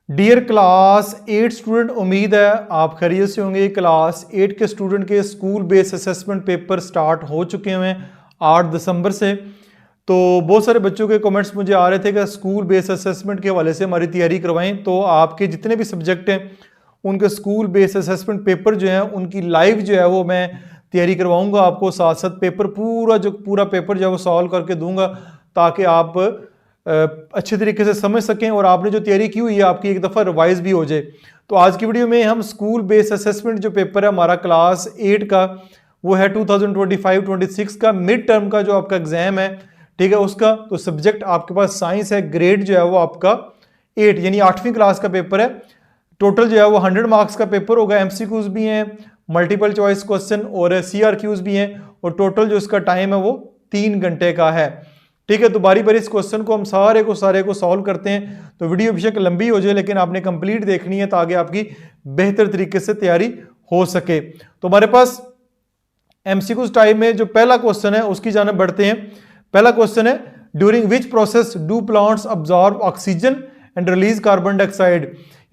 Dear class 8 student, उम्मीद है आप खैरियत से होंगे। क्लास 8 के स्टूडेंट के school based assessment paper start हो चुके हैं 8 दिसंबर से। तो बहुत सारे बच्चों के कमेंट्स मुझे आ रहे थे कि स्कूल बेस्ड असेसमेंट के हवाले से हमारी तैयारी करवाएं। तो आपके जितने भी सब्जेक्ट हैं उनके स्कूल बेस्ड असेसमेंट पेपर जो है उनकी लाइव जो है वो मैं तैयारी करवाऊंगा आपको। साथ साथ पेपर पूरा पेपर जो है वो सॉल्व करके दूंगा ताकि आप अच्छे तरीके से समझ सकें और आपने जो तैयारी की हुई है आपकी एक दफ़ा रिवाइज भी हो जाए। तो आज की वीडियो में हम स्कूल बेस्ड असेसमेंट जो पेपर है हमारा क्लास 8 का, वो है 2025-26 का मिड टर्म का जो आपका एग्जाम है, ठीक है, उसका। तो सब्जेक्ट आपके पास साइंस है, ग्रेड जो है वो आपका 8 यानी 8वीं क्लास का पेपर है। टोटल जो है वो 100 मार्क्स का पेपर होगा। एमसीक्यूज भी हैं, मल्टीपल चॉइस क्वेश्चन और सीआरक्यूज भी हैं और टोटल जो इसका टाइम है वो 3 घंटे का है, ठीक है। तो बारी बारी इस क्वेश्चन को हम सारे को सॉल्व करते हैं। तो वीडियो बेशक लंबी हो जाए लेकिन आपने कंप्लीट देखनी है ताकि आपकी बेहतर तरीके से तैयारी हो सके। तो हमारे पास एमसीक्यूज टाइप में जो पहला क्वेश्चन है उसकी जानिब बढ़ते हैं। पहला क्वेश्चन है, during which process do plants absorb oxygen and release carbon dioxide.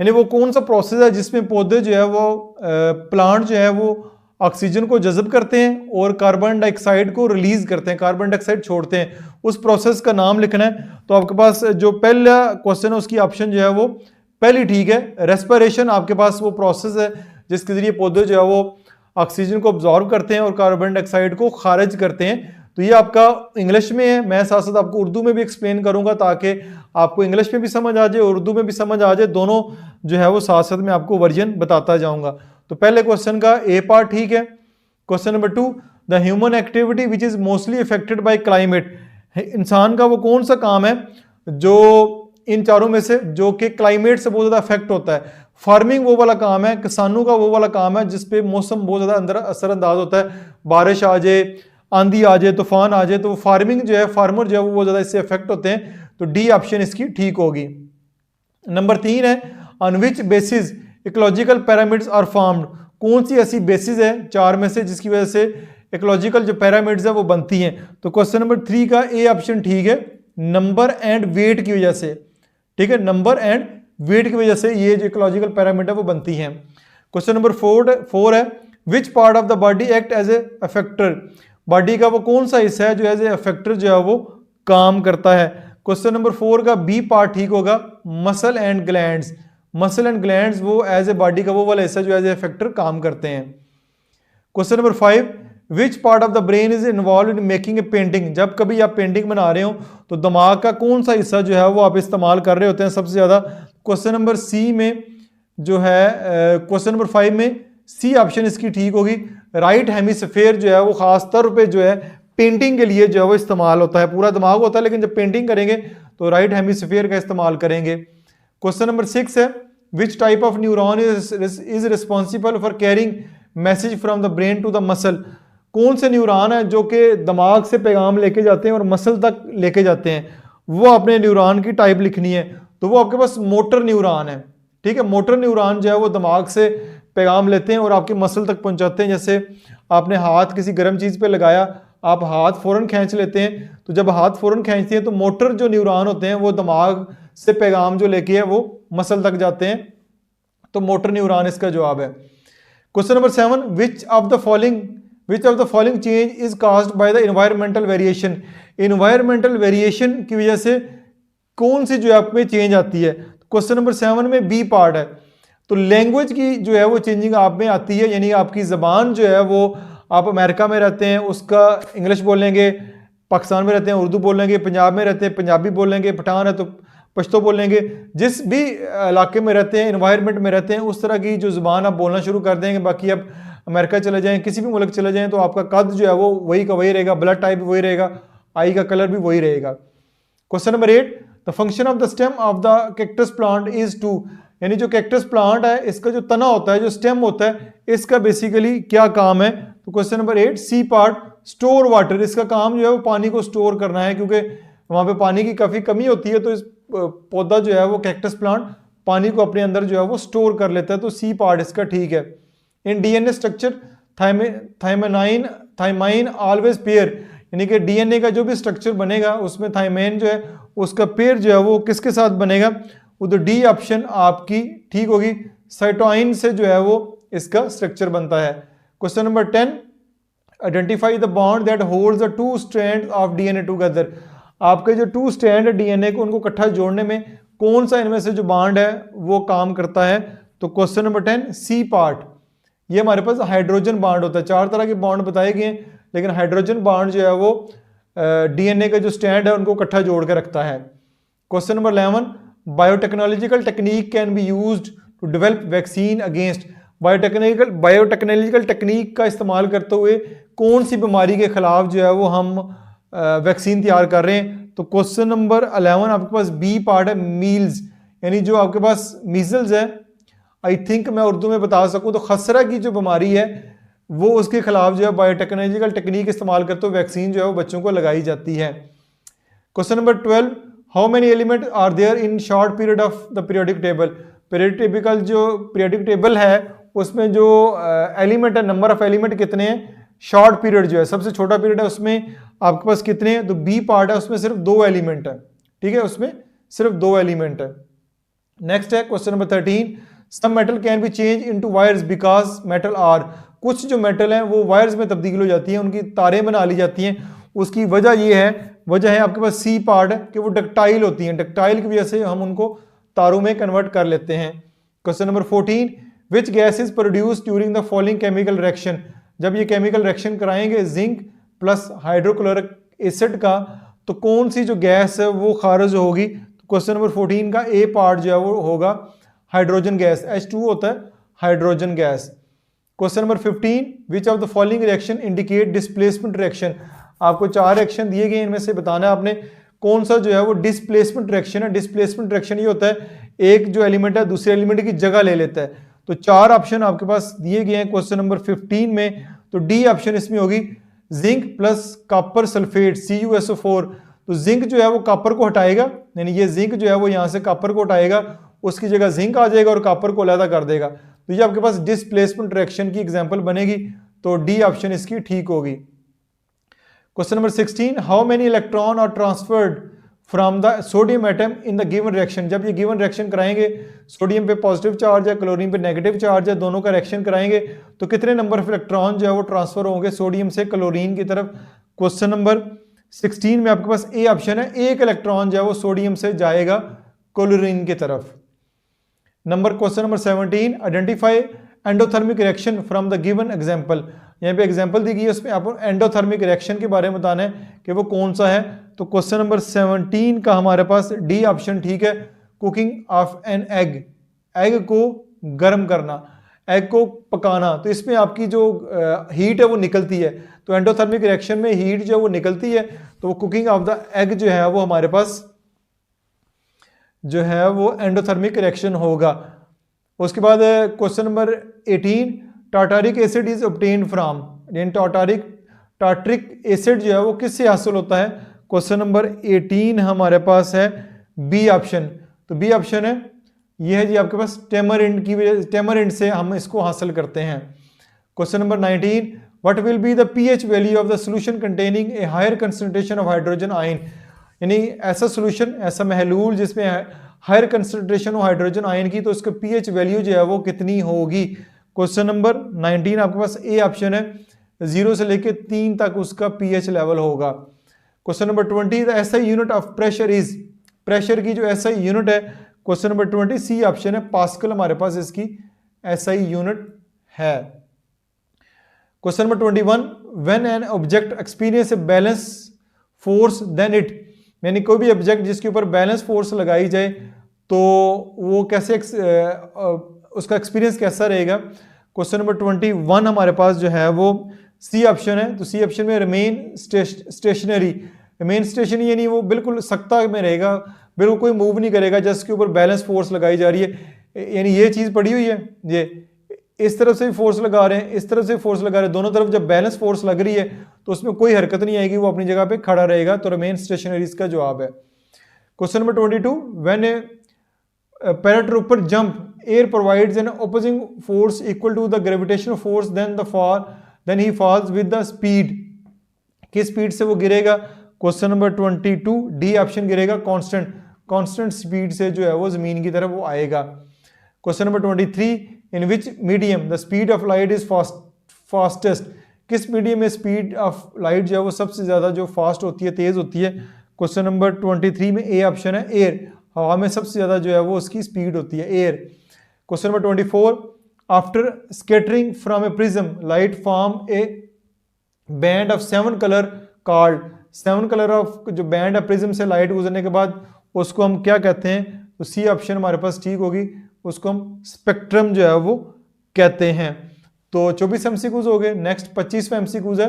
यानी वो कौन सा प्रोसेस है जिसमें पौधे जो है वो प्लांट जो है वो ऑक्सीजन को जज़ब करते हैं और कार्बन डाइऑक्साइड को रिलीज करते हैं, कार्बन डाइऑक्साइड छोड़ते हैं। उस प्रोसेस का नाम लिखना है। तो आपके पास जो पहला क्वेश्चन है उसकी ऑप्शन जो है वो पहली ठीक है, रेस्पिरेशन आपके पास वो प्रोसेस है जिसके जरिए पौधे जो है वो ऑक्सीजन को ऑब्जॉर्व करते हैं और कार्बन डाइऑक्साइड को खारिज करते हैं। तो ये आपका इंग्लिश में है, मैं साथ साथ आपको उर्दू में भी एक्सप्लेन करूंगा ताकि आपको इंग्लिश में भी समझ आ जाए और उर्दू में भी समझ आ जाए, दोनों जो है वो साथ साथ मैं आपको वर्जन बताता जाऊंगा। तो पहले क्वेश्चन का ए पार्ट ठीक है। Question number 2, the human activity which is mostly affected by climate. इंसान का वो कौन सा काम है जो इन चारों में से जो कि क्लाइमेट से बहुत ज्यादा अफेक्ट होता है। फार्मिंग वो वाला काम है, किसानों का वो वाला काम है जिसपे मौसम बहुत ज्यादा अंदर असरअंदाज होता है। बारिश आ जाए, आंधी आ जाए, तूफान आ जाए, तो फार्मिंग जो है, फार्मर जो है वो ज्यादा इससे अफेक्ट होते हैं। तो डी ऑप्शन इसकी ठीक होगी। नंबर 3 है, on which basis ecological pyramids are formed. कौन सी ऐसी बेसिस है चार में से जिसकी वजह से इकोलॉजिकल जो पिरामिड्स है वो बनती हैं। तो क्वेश्चन नंबर 3 का ए ऑप्शन ठीक है, नंबर एंड वेट की वजह से, ठीक है, नंबर एंड वेट की वजह से ये जो इकोलॉजिकल पिरामिड है वो बनती हैं। क्वेश्चन नंबर 4 है, which part of the body act as a effector. Body का वो कौन सा हिस्सा है जो एज ए अफेक्टर जो है वो काम करता है। क्वेश्चन नंबर 4 का बी पार्ट ठीक होगा, muscle and glands. Muscle and glands वो एज ए बॉडी का वो वाला हिस्सा जो एज ए अफेक्टर काम करते हैं। Question number 5, which part of the brain is involve in making a painting. जब कभी आप पेंटिंग बना रहे हो तो दिमाग का कौन सा हिस्सा जो है वो आप इस्तेमाल कर रहे होते हैं सबसे ज्यादा। क्वेश्चन नंबर सी में जो है क्वेश्चन नंबर 5 में सी ऑप्शन इसकी ठीक होगी। राइट हेमिस्फेयर जो है वो खास तौर पे जो है पेंटिंग के लिए जो है वो इस्तेमाल होता है। पूरा दिमाग होता है लेकिन जब पेंटिंग करेंगे तो राइट हेमिस्फेयर का इस्तेमाल करेंगे। क्वेश्चन नंबर 6 है, which type of neuron is responsible for carrying message from the brain to the muscle. कौन से न्यूरॉन है जो कि दिमाग से पैगाम लेके जाते हैं और मसल तक लेके जाते हैं। वो अपने न्यूरॉन की टाइप लिखनी है। तो वो आपके पास मोटर न्यूरॉन है, ठीक है। मोटर न्यूरॉन जो है वो दिमाग से पैगाम लेते हैं और आपकी मसल तक पहुंचाते हैं। जैसे आपने हाथ किसी गर्म चीज़ पे लगाया, आप हाथ फौरन खींच लेते हैं, तो जब हाथ फौरन खींचते हैं तो मोटर जो न्यूरॉन होते हैं वो दिमाग से पैगाम जो लेके है वो मसल तक जाते हैं। तो मोटर न्यूरॉन इसका जवाब है। Question number 7, which of the following change is caused by the environmental variation. Environmental variation की वजह से कौन सी जो है आप में चेंज आती है। क्वेश्चन नंबर 7 में बी पार्ट है। तो लैंग्वेज की जो है वो चेंजिंग आप में आती है, यानी आपकी ज़बान जो है वो आप अमेरिका में रहते हैं उसका इंग्लिश बोलेंगे, पाकिस्तान में रहते हैं उर्दू बोलेंगे, पंजाब में रहते हैं पंजाबी बोलेंगे, पठान है तो पश्तो बोलेंगे। जिस भी इलाके में रहते हैं, इन्वायरमेंट में रहते हैं, उस तरह की जो ज़ुबान आप बोलना शुरू कर देंगे। बाकी आप अमेरिका चले जाएँ, किसी भी मुल्क चले जाएँ, तो आपका कद जो है वो वही का वही रहेगा, ब्लड टाइप वही रहेगा, आई का कलर भी वही रहेगा। Question number 8, the function of the stem of the cactus plant is to. यानी जो कैक्टस प्लांट है इसका जो तना होता है, जो स्टेम होता है, इसका बेसिकली क्या काम है। तो question number 8 C part, store water. इसका काम जो है वो पानी को स्टोर करना है क्योंकि वहां पे पानी की काफ़ी कमी होती है। तो इस पौधा जो है वो कैक्टस प्लांट पानी को अपने अंदर जो है वो स्टोर कर लेता है। तो सी पार्ट इसका ठीक है। In DNA structure thymine always pair, यानी कि डीएनए का जो भी स्ट्रक्चर बनेगा उसमें थाइमाइन जो है उसका पेयर जो है वो किसके साथ बनेगा, वो तो डी ऑप्शन आपकी ठीक होगी। साइटोइन से जो है वो इसका स्ट्रक्चर बनता है। Question number 10, identify the bond that holds the two strand of DNA together. आपके जो टू स्ट्रैंड डीएनए को उनको इकट्ठा जोड़ने में कौन सा इनमें से जो बॉन्ड है वो काम करता है? तो क्वेश्चन नंबर 10 सी पार्ट, ये हमारे पास हाइड्रोजन बॉन्ड होता है। 4 तरह के बॉन्ड बताए गए हैं, लेकिन हाइड्रोजन बॉन्ड जो है वो डीएनए का जो स्ट्रैंड है उनको इकट्ठा जोड़ के रखता है। Question number 11, biotechnological technique can be used to develop vaccine against. Biotechnological technique का इस्तेमाल करते हुए कौन सी बीमारी के खिलाफ जो है वो हम वैक्सीन तैयार कर रहे हैं? तो क्वेश्चन नंबर 11 आपके पास बी पार्ट है, मील्स, यानी जो आपके पास मीजल्स है, आई थिंक मैं उर्दू में बता सकूं तो खसरा की जो बीमारी है वो उसके खिलाफ जो है बायोटेक्नोलॉजिकल टेक्निक इस्तेमाल करते हुए वैक्सीन जो है वो बच्चों को लगाई जाती है। Question number 12, how many element are there in short period of the periodic table. Periodic जो पीरियोडिक टेबल है उसमें जो एलिमेंट है, नंबर ऑफ एलिमेंट कितने हैं? शॉर्ट पीरियड जो है सबसे छोटा पीरियड है उसमें आपके पास कितने हैं? तो बी पार्ट है, उसमें सिर्फ 2 एलिमेंट है। ठीक है, उसमें सिर्फ 2 एलिमेंट है। नेक्स्ट है question number 13, some metal can be change into wires because metal are. कुछ जो मेटल हैं वो वायर्स में तब्दील हो जाती हैं, उनकी तारें बना ली जाती हैं। उसकी वजह ये है, वजह है आपके पास सी पार्ट है कि वो डक्टाइल होती हैं, डक्टाइल की वजह से हम उनको तारों में कन्वर्ट कर लेते हैं। Question number 14, which gas is produce during the following chemical reaction. जब ये केमिकल रिएक्शन कराएंगे जिंक प्लस हाइड्रोक्लोरिक एसिड का, तो कौन सी जो गैस है वो खारिज होगी? तो क्वेश्चन नंबर 14 का ए पार्ट जो है वो होगा हाइड्रोजन गैस, H2 होता है hydrogen gas. Question number 15, which of the following reaction indicate displacement reaction. आपको 4 रिएक्शन दिए गए, इनमें से बताना है आपने कौन सा जो है वो डिस्प्लेसमेंट रिएक्शन है। डिस्प्लेसमेंट रिएक्शन ये होता है एक जो एलिमेंट है दूसरे एलिमेंट की जगह ले लेता है। तो 4 ऑप्शन आपके पास दिए गए हैं क्वेश्चन नंबर 15 में, तो डी ऑप्शन इसमें होगी zinc plus copper sulphate CuSO4। तो जिंक जो है वो कॉपर को हटाएगा, यानी ये जिंक जो है वो यहाँ से कॉपर को हटाएगा, उसकी जगह जिंक आ जाएगा और कॉपर को अलग कर देगा। तो ये आपके पास डिस्प्लेसमेंट रिएक्शन की एग्जांपल बनेगी, तो डी ऑप्शन इसकी ठीक होगी। Question number 16, how many electron are transferred from the sodium atom in the given reaction. जब ये गिवन रिएक्शन कराएंगे, सोडियम पे पॉजिटिव चार्ज है, क्लोरीन पे नेगेटिव चार्ज है, दोनों का रिएक्शन कराएंगे तो कितने नंबर ऑफ इलेक्ट्रॉन जो है वो ट्रांसफर होंगे सोडियम से क्लोरीन की तरफ? क्वेश्चन नंबर 16 में आपके पास ए ऑप्शन है, एक इलेक्ट्रॉन जो है वो सोडियम से जाएगा क्लोरीन की तरफ। Question number 17, identify endothermic reaction from the given example. यहाँ पे एग्जांपल दी गई है, उसमें आपको एंडोथर्मिक रिएक्शन के बारे में बताना है कि वो कौन सा है। तो क्वेश्चन नंबर 17 का हमारे पास डी ऑप्शन ठीक है, cooking of an egg, egg को गर्म करना, एग को पकाना। तो इसमें आपकी जो हीट है वो निकलती है, तो एंडोथर्मिक रिएक्शन में हीट जो है वो निकलती है, तो वो कुकिंग ऑफ द एग जो है वो हमारे पास जो है वो एंडोथर्मिक रिएक्शन होगा। उसके बाद question number 18, tartaric acid is obtained from, tartaric acid जो है वो किससे हासिल होता है? क्वेश्चन नंबर 18 हमारे पास है बी ऑप्शन, तो बी ऑप्शन है ये है जी आपके पास टेमरिंड की वजह, टेमरिंड से हम इसको हासिल करते हैं। Question number 19, what will be the pH value of the solution containing a higher concentration of hydrogen ion. यानी ऐसा सॉल्यूशन, ऐसा महलूल जिसमें हायर कंसंट्रेशन हो हाइड्रोजन आयन की, तो उसका पीएच वैल्यू जो है वो कितनी होगी? क्वेश्चन नंबर 19 आपके पास ए ऑप्शन है, 0 से लेके 3 तक उसका पीएच लेवल होगा। Question number 20, the SI unit of pressure is, pressure की जो एसआई यूनिट है, क्वेश्चन नंबर 20 सी ऑप्शन है, पास्कल हमारे पास इसकी एसआई यूनिट है। Question number 21, when an object experience a balance force then it, यानी कोई भी ऑब्जेक्ट जिसके ऊपर बैलेंस फोर्स लगाई जाए तो वो कैसे उसका एक्सपीरियंस कैसा रहेगा? क्वेश्चन नंबर 21 हमारे पास जो है वो सी ऑप्शन है, तो सी ऑप्शन में रिमेन स्टेशनरी, रिमेन स्टेशनरी यानी वो बिल्कुल सख्ता में रहेगा, बिल्कुल कोई मूव नहीं करेगा जिसके ऊपर बैलेंस फोर्स लगाई जा रही है। यानी ये चीज़ पड़ी हुई है, ये इस तरफ से भी फोर्स लगा रहे हैं, इस तरफ से फोर्स लगा रहे हैं, दोनों तरफ जब बैलेंस फोर्स लग रही है तो उसमें कोई हरकत नहीं आएगी, वो अपनी जगह पे खड़ा रहेगा, तो रिमेन स्टेशनरी इसका जवाब है। Question number 22, when a paratrooper jump air provides an opposing force equal to the gravitational force then he falls with the speed, किस स्पीड से वो गिरेगा? क्वेश्चन नंबर 22 डी ऑप्शन गिरेगा, कांस्टेंट, कांस्टेंट स्पीड से जो है वो ज़मीन की तरफ वो आएगा। Question number 23, in which medium the speed of light is fastest, किस मीडियम में स्पीड ऑफ लाइट जो है वो सबसे ज़्यादा जो फास्ट होती है, तेज़ होती है। क्वेश्चन नंबर 23 में ए ऑप्शन है एयर, हवा में सबसे ज़्यादा जो है वो उसकी स्पीड होती है air. Question number 24, after scattering from A prism light form A band of 7 colour called, 7 colour of जो बैंड है प्रिज्म से लाइट गुजरने के बाद उसको हम क्या कहते हैं, तो सी ऑप्शन हमारे पास ठीक होगी, उसको हम स्पेक्ट्रम जो है वो कहते हैं। तो 24 एमसीक्यूज हो गए। नेक्स्ट 25वां एमसीक्यूज है,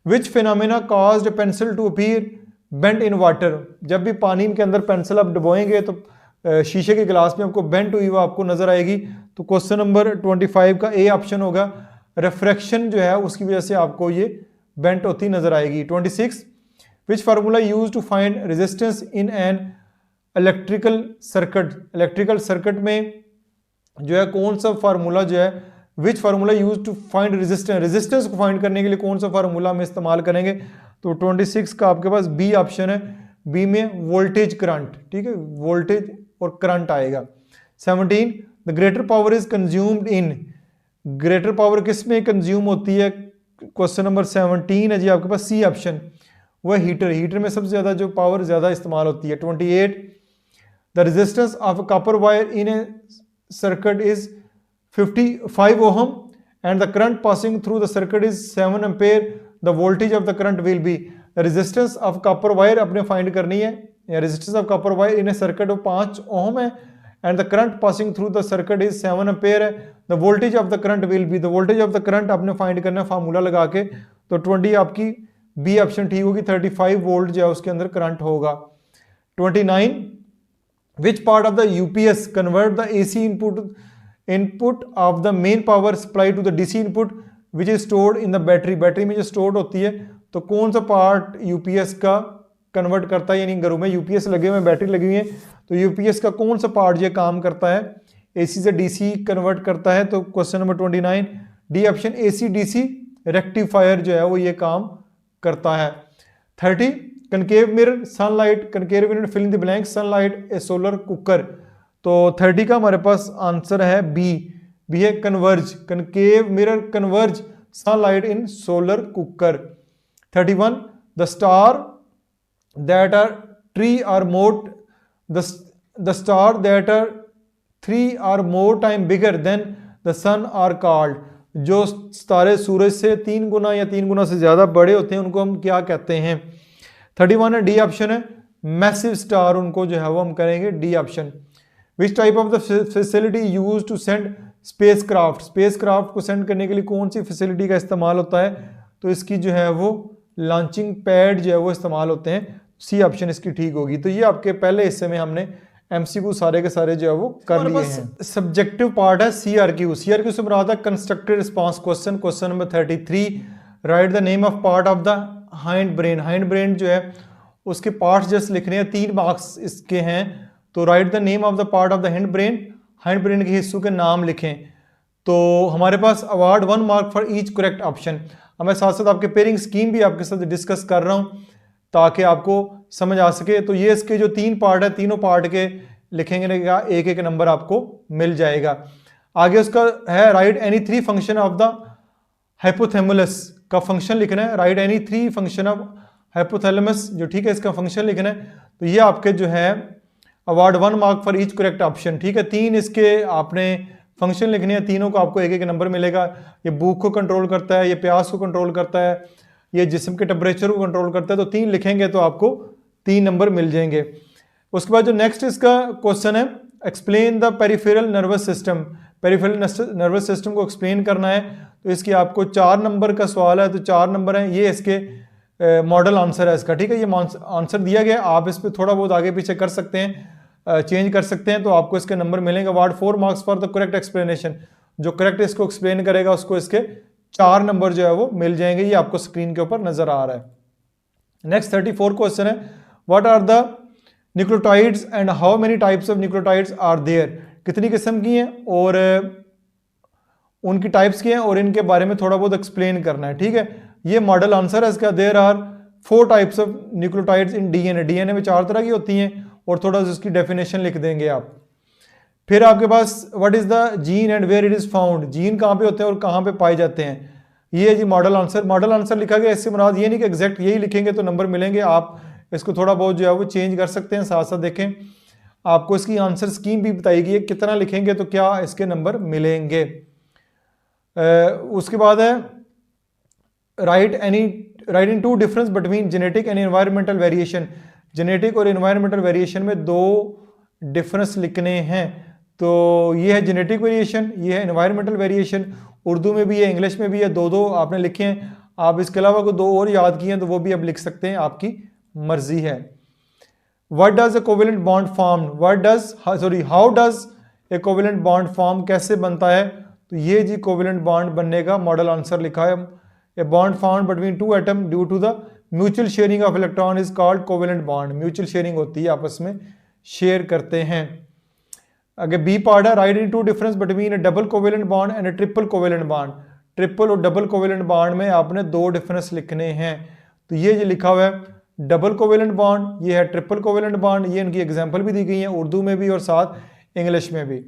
which phenomena caused pencil to appear bent in water, जब भी पानी के अंदर पेंसिल आप डुबोएंगे तो शीशे के गिलास में आपको बेंट हुई वो आपको नजर आएगी। तो क्वेश्चन नंबर 25 का ए ऑप्शन होगा, रिफ्रैक्शन जो है उसकी वजह से आपको ये बेंट होती नजर आएगी। 26, which formula use to find resistance in an electrical circuit, electrical circuit में जो है कौन सा फार्मूला जो है, which formula use to find resistance, resistance को फाइंड करने के लिए कौन सा फार्मूला हम इस्तेमाल करेंगे। तो 26 का आपके पास बी ऑप्शन है, बी में वोल्टेज करंट, ठीक है, वोल्टेज और करंट आएगा। 17, the greater power is consumed in, greater power किस में कंज्यूम होती है। क्वेश्चन नंबर 17 है जी आपके पास सी ऑप्शन, वह हीटर, हीटर में सबसे ज्यादा जो पावर ज्यादा इस्तेमाल होती है। 28, the resistance of copper wire in A circuit is 55 ohm and the current passing through the circuit is 7 ampere, the voltage of the current will be, the resistance of copper wire अपने find करनी है, या resistance of copper wire in a circuit 5 ओम है and the current passing through the circuit is 7 ampere है, the voltage of the current will be, the voltage of the current आपने find करना है formula लगा के। तो 20 आपकी बी ऑप्शन ठीक होगी, 35 वोल्ट जो है उसके अंदर करंट होगा। 29, which part of the UPS convert the AC input of the main power supply to the DC input which is stored in the battery, battery में जो स्टोर्ड होती है तो कौन सा पार्ट यूपीएस का कन्वर्ट करता है, यानी घरों में यूपीएस लगे हुए हैं, बैटरी लगी हुई है, तो यूपीएस का कौन सा पार्ट ये काम करता है, एसी से डीसी कन्वर्ट करता है। तो question number 29 D option AC DC rectifier जो है वो ये काम करता है। 30, concave mirror sunlight, concave mirror fill in the blank sunlight a solar cooker. तो 30 का हमारे पास आंसर है बी, बी है converge, concave mirror converge sunlight in solar cooker. 31, the star that are three or more, the star that are 3 or more time bigger than the sun are called, जो सितारे सूरज से 3 गुना या 3 गुना से ज्यादा बड़े होते हैं उनको हम क्या कहते हैं। 31 है डी ऑप्शन है, मैसिव स्टार, उनको जो है वो हम करेंगे D option. Which type of the facility use to send spacecraft, spacecraft को सेंड करने के लिए कौन सी फैसिलिटी का इस्तेमाल होता है, तो इसकी जो है वो लॉन्चिंग पैड जो है वो इस्तेमाल होते हैं, सी ऑप्शन इसकी ठीक होगी। तो ये आपके पहले हिस्से में हमने एमसीक्यू सारे के सारे जो है वो कर लिए हैं। सब्जेक्टिव पार्ट है सीआरक्यू, सीआरक्यू से मुराद है constructed response question. Question number 33, right the name of part of the hind brain, hind brain जो है उसके पार्ट्स जस्ट लिखने हैं, 3 मार्क्स इसके हैं। तो write the name of the part of the hind brain, hind brain के हिस्सों के नाम लिखें। तो हमारे पास award 1 mark for each correct option. अब मैं साथ साथ आपके पेयरिंग स्कीम भी आपके साथ डिस्कस कर रहा हूँ ताकि आपको समझ आ सके। तो ये इसके जो 3 पार्ट है, तीनों पार्ट के लिखेंगे ना, एक एक नंबर आपको मिल जाएगा। आगे उसका है right any 3 function of the hypothalamus का फंक्शन लिखना है, right any 3 function of hypothalamus जो ठीक है इसका फंक्शन लिखना है। तो ये आपके जो है award 1 mark for each correct option, ठीक है। 3 इसके आपने फंक्शन लिखने हैं, तीनों को आपको एक एक नंबर मिलेगा। ये भूख को कंट्रोल करता है, ये प्यास को कंट्रोल करता है, ये जिस्म के टेम्परेचर को कंट्रोल करता है। तो 3 लिखेंगे तो आपको 3 नंबर मिल जाएंगे। उसके बाद जो नेक्स्ट इसका क्वेश्चन है, explain the peripheral nervous system, peripheral nervous system को एक्सप्लेन करना है। तो इसकी आपको 4 नंबर का सवाल है, तो 4 नंबर हैं, ये इसके मॉडल आंसर है इसका, ठीक है। ये आंसर दिया गया, आप इस पर थोड़ा बहुत आगे पीछे कर सकते हैं, चेंज कर सकते हैं, तो आपको इसके नंबर मिलेंगे। Award 4 marks for the correct explanation, जो करेक्ट इसको एक्सप्लेन करेगा उसको इसके 4 नंबर जो है वो मिल जाएंगे। ये आपको स्क्रीन के ऊपर नजर आ रहा है। नेक्स्ट 34 क्वेश्चन है, what are the nucleotides and how many types of nucleotides are there, कितनी किस्म की हैं और उनकी टाइप्स की हैं और इनके बारे में थोड़ा बहुत एक्सप्लेन करना है, ठीक है। ये मॉडल आंसर है इसका, there are 4 types of nucleotides in DNA, DNA में 4 तरह की होती हैं और थोड़ा सा उसकी डेफिनेशन लिख देंगे आप। फिर आपके पास what is the gene and where it is found, gene कहाँ पे होते हैं और कहाँ पे पाए जाते हैं। ये है जी मॉडल आंसर। मॉडल आंसर लिखा गया, इससे मुराद ये नहीं कि एग्जैक्ट यही लिखेंगे तो नंबर मिलेंगे, आप इसको थोड़ा बहुत जो है वो चेंज कर सकते हैं। साथ साथ देखें आपको इसकी आंसर स्कीम भी बताई गई है, कितना लिखेंगे तो क्या इसके नंबर मिलेंगे। उसके बाद है write in two difference between genetic and environmental variation. Genetic और एनवायरमेंटल वेरिएशन में दो डिफरेंस लिखने हैं। तो ये है जेनेटिक वेरिएशन, ये है एनवायरमेंटल वेरिएशन। उर्दू में भी है, इंग्लिश में भी है, दो दो आपने लिखे हैं। आप इसके अलावा कोई दो और याद किए हैं तो वो भी आप लिख सकते हैं, आपकी मर्जी है। What does a covalent bond form, how does a covalent bond form, कैसे बनता है। तो ये जी कोवेलेंट बॉन्ड बनने का मॉडल आंसर लिखा है। A bond found between two atom due to the mutual sharing of electron is called covalent bond. Mutual sharing होती है, आपस में शेयर करते हैं। अगर बी पार्ट है write in two difference between a double covalent bond and a triple covalent bond. Triple और double covalent bond में आपने दो डिफरेंस लिखने हैं। तो ये जो लिखा हुआ है डबल कोवेलेंट बॉन्ड, ये है ट्रिपल कोवेलेंट बॉन्ड। ये इनकी एग्जांपल भी दी गई है उर्दू में भी और साथ इंग्लिश में भी।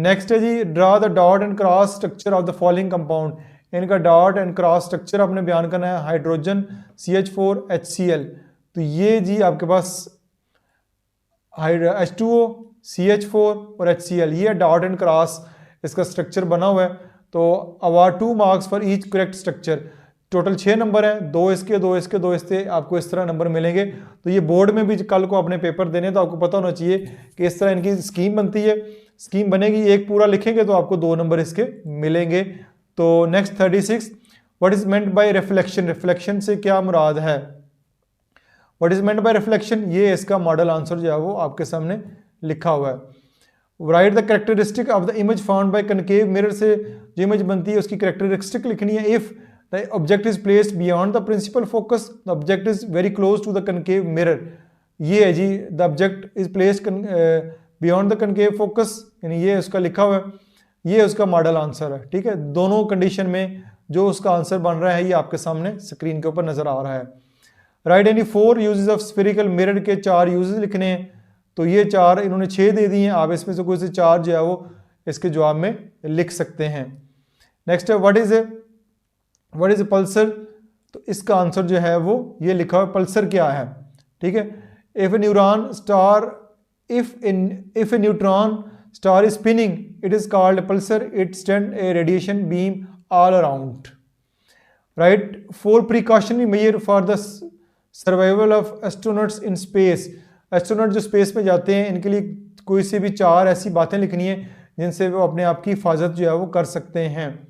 नेक्स्ट है जी draw the dot and cross structure of the following compound. इनका डॉट एंड क्रॉस स्ट्रक्चर आपने बयान करना है। Hydrogen CH4 HCl। तो ये जी आपके पास H2O CH4 और HCl, ये डॉट एंड क्रॉस इसका स्ट्रक्चर बना हुआ है। तो award 2 marks for each correct structure. Total 6 number हैं, 2 इसके 2 इसके 2 इसके, आपको इस तरह नंबर मिलेंगे। तो ये बोर्ड में भी कल को अपने पेपर देने तो आपको पता होना चाहिए कि इस तरह इनकी स्कीम बनती है। स्कीम बनेगी, एक पूरा लिखेंगे तो आपको 2 नंबर इसके मिलेंगे। तो next 36, what is meant by reflection. Reflection से क्या मुराद है। What is meant by reflection, ये इसका मॉडल आंसर जो है वो आपके सामने लिखा हुआ है। Write the characteristic of the image found by concave mirror. से जो इमेज बनती है उसकी कैरेक्टरिस्टिक लिखनी है। If the object is placed beyond the principal focus, the object is very close to the concave mirror. ये है जी the object is placed beyond the concave focus, यानी ये उसका लिखा हुआ है, ये उसका मॉडल आंसर है। ठीक है, दोनों कंडीशन में जो उसका आंसर बन रहा है ये आपके सामने स्क्रीन के ऊपर नजर आ रहा है। राइट यानी 4 यूजेस ऑफ स्फेरिकल मिरर के 4 यूजेस लिखने हैं। तो ये 4 इन्होंने 6 दे दिए हैं, आप इसमें से कोई से 4 जो है वो इसके जवाब में लिख सकते हैं। नेक्स्ट है व्हाट इज ए पल्सर। तो इसका आंसर जो है वो ये लिखा हुआ पल्सर क्या है। ठीक है, if A neutron star is spinning it is called Pulsar, it stand A radiation beam all around. Right, 4 precautionary major for the survival of astronauts in space. Astronaut जो स्पेस में जाते हैं इनके लिए कोई सी भी 4 ऐसी बातें लिखनी है जिनसे वो अपने आप की हिफाजत जो है वो कर सकते हैं।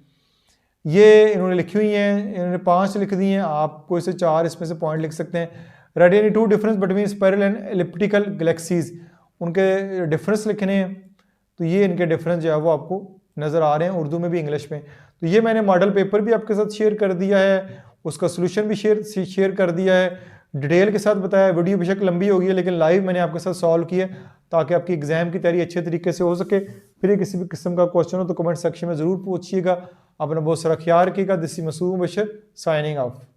ये इन्होंने लिखी हुई हैं, इन्होंने 5 लिख दी हैं, आप कोई से 4 इसमें से पॉइंट लिख सकते हैं। Right any 2 difference between spiral and elliptical galaxies, उनके डिफरेंस लिखने हैं। तो ये इनके डिफरेंस जो है वो आपको नज़र आ रहे हैं उर्दू में भी इंग्लिश में। तो ये मैंने मॉडल पेपर भी आपके साथ शेयर कर दिया है, उसका सोल्यूशन भी शेयर कर दिया है, डिटेल के साथ बताया। वीडियो बेशक लंबी होगी है लेकिन लाइव मैंने आपके साथ सॉल्व किया ताकि आपकी एग्जाम की तैयारी अच्छे तरीके से हो सके। फिर ये किसी भी किस्म का क्वेश्चन हो तो कमेंट सेक्शन में ज़रूर पूछिएगा। अपना बहुत सारा ख्याल रखिएगा। This is Masoom Bashar signing of.